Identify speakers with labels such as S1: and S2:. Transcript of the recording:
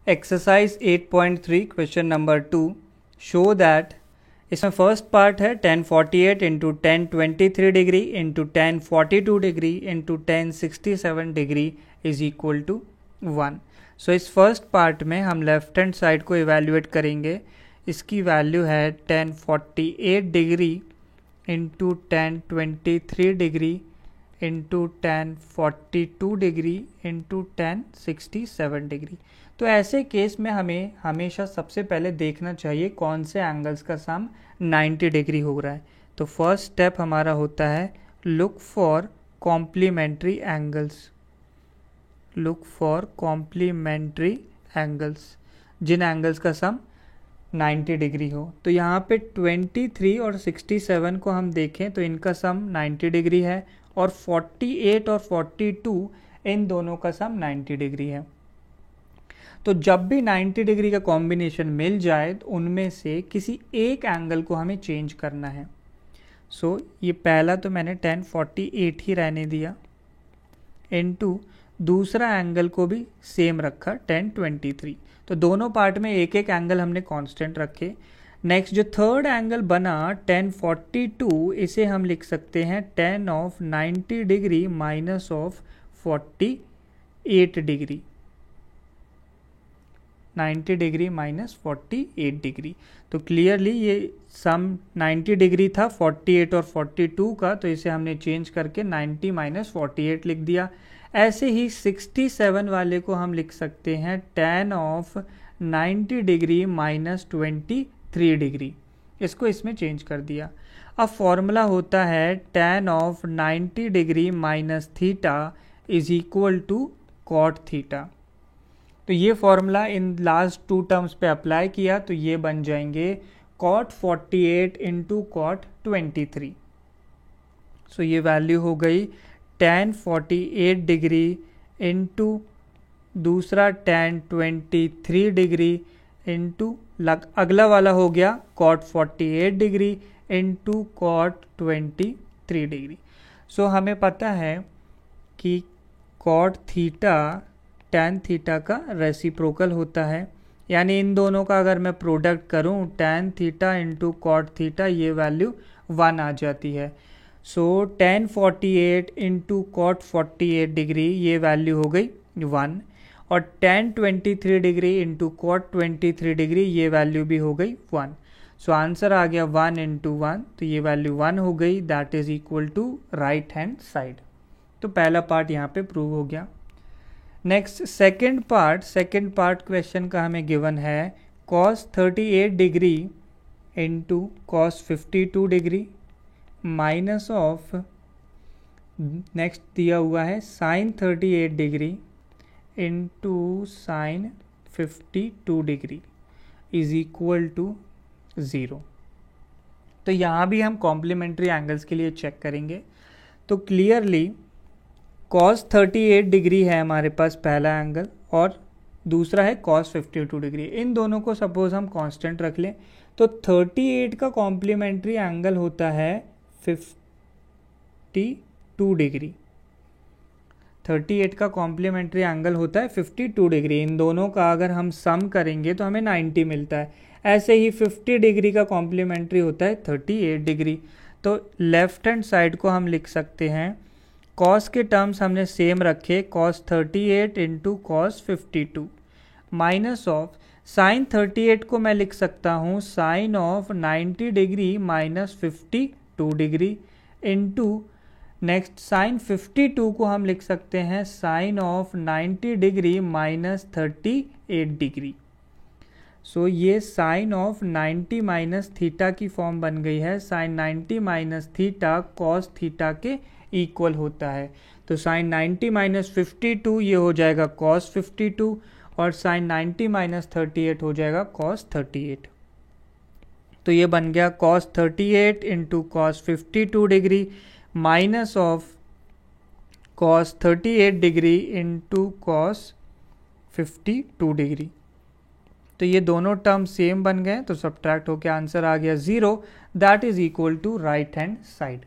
S1: Exercise 8.3 question number 2 show that इसमें first part है 1048 into 1023 degree into 1042 degree into 1067 degree is equal to 1। So इस first part में हम left hand side को evaluate करेंगे। इसकी वैल्यू है 1048 degree into 1023 degree into 1042 degree into 1067 degree. तो ऐसे केस में हमें हमेशा सबसे पहले देखना चाहिए कौन से एंगल्स का सम 90 डिग्री हो रहा है। तो फर्स्ट स्टेप हमारा होता है look for complementary angles. Look for complementary angles, जिन एंगल्स का सम 90 डिग्री हो। तो यहाँ पे 23 और 67 को हम देखें तो इनका सम 90 डिग्री है और 48 और 42 इन दोनों का सम 90 डिग्री है। तो जब भी 90 डिग्री का कॉम्बिनेशन मिल जाए तो उनमें से किसी एक एंगल को हमें चेंज करना है। सो ये पहला तो मैंने 1048 ही रहने दिया, इनटू दूसरा एंगल को भी सेम रखा 1023। तो दोनों पार्ट में एक एक एंगल हमने कांस्टेंट रखे। नेक्स्ट जो थर्ड एंगल बना 1042, इसे हम लिख सकते हैं 10 of 90 degree minus of 48 degree, 90 degree minus 48 degree. तो क्लियरली ये सम 90 डिग्री था 48 और 42 का, तो इसे हमने चेंज करके 90 माइनस 48 लिख दिया। ऐसे ही 67 वाले को हम लिख सकते हैं 10 ऑफ 90 डिग्री माइनस 23 डिग्री, इसको इसमें चेंज कर दिया। अब फॉर्मूला होता है 10 of 90 degree minus theta is equal to cot theta. तो ये फॉर्मूला इन लास्ट टू टर्म्स पे अप्लाई किया तो ये बन जाएंगे कॉट 48 इंटू कॉट 23। सो ये वैल्यू हो गई 1048 डिग्री इंटू दूसरा 1023 डिग्री इंटू अगला वाला हो गया cot 48 degree into cot 23 degree. So हमें पता है कि कॉट थीटा टैन थीटा का रेसिप्रोकल होता है, यानी इन दोनों का अगर मैं प्रोडक्ट करूं tan theta into cot theta, ये वैल्यू 1 आ जाती है। सो 1048 इंटू कॉट 48 डिग्री ये वैल्यू हो गई 1 और 1023 डिग्री इंटू कॉट 23 डिग्री ये वैल्यू भी हो गई 1। सो आंसर आ गया 1 इंटू 1, तो ये वैल्यू 1 हो गई, that is equal to right hand side. तो पहला पार्ट यहाँ पे प्रूव हो गया। नेक्स्ट सेकंड पार्ट क्वेश्चन का हमें गिवन है cos 38 degree into cos 52 degree minus of next दिया हुआ है sin 38 degree into sin 52 degree is equal to 0। तो यहाँ भी हम कॉम्प्लीमेंट्री एंगल्स के लिए चेक करेंगे। तो क्लियरली cos 38 डिग्री है हमारे पास पहला एंगल और दूसरा है cos 52 डिग्री। इन दोनों को सपोज हम कांस्टेंट रख लें तो 38 का कॉम्प्लीमेंट्री एंगल होता है 52 डिग्री। 38 का कॉम्प्लीमेंट्री एंगल होता है 52 डिग्री। इन दोनों का अगर हम सम करेंगे तो हमें 90 मिलता है। ऐसे ही 50 डिग्री का कॉम्प्लीमेंट्री होता है 38 डिग्री। तो लेफ्ट हैंड साइड को हम लिख सकते हैं, cos के टर्म्स हमने सेम रखे cos 38 into cos 52 minus of sin 38 को मैं लिख सकता हूँ sin of 90 degree minus 52 degree into next sin 52 को हम लिख सकते हैं sin of 90 degree minus 38 degree. So ये sin ऑफ 90 माइनस थीटा की फॉर्म बन गई है। sin 90 minus theta cos theta के इक्वल होता है। तो sin 90 माइनस 52 ये हो जाएगा cos 52 और sin 90 माइनस 38 हो जाएगा cos 38। तो ये बन गया cos 38 into cos 52 degree minus of cos 38 degree into cos 52 degree. तो ये दोनों टर्म सेम बन गए तो सब्ट्रैक्ट होकर आंसर आ गया 0, that is equal to right hand side.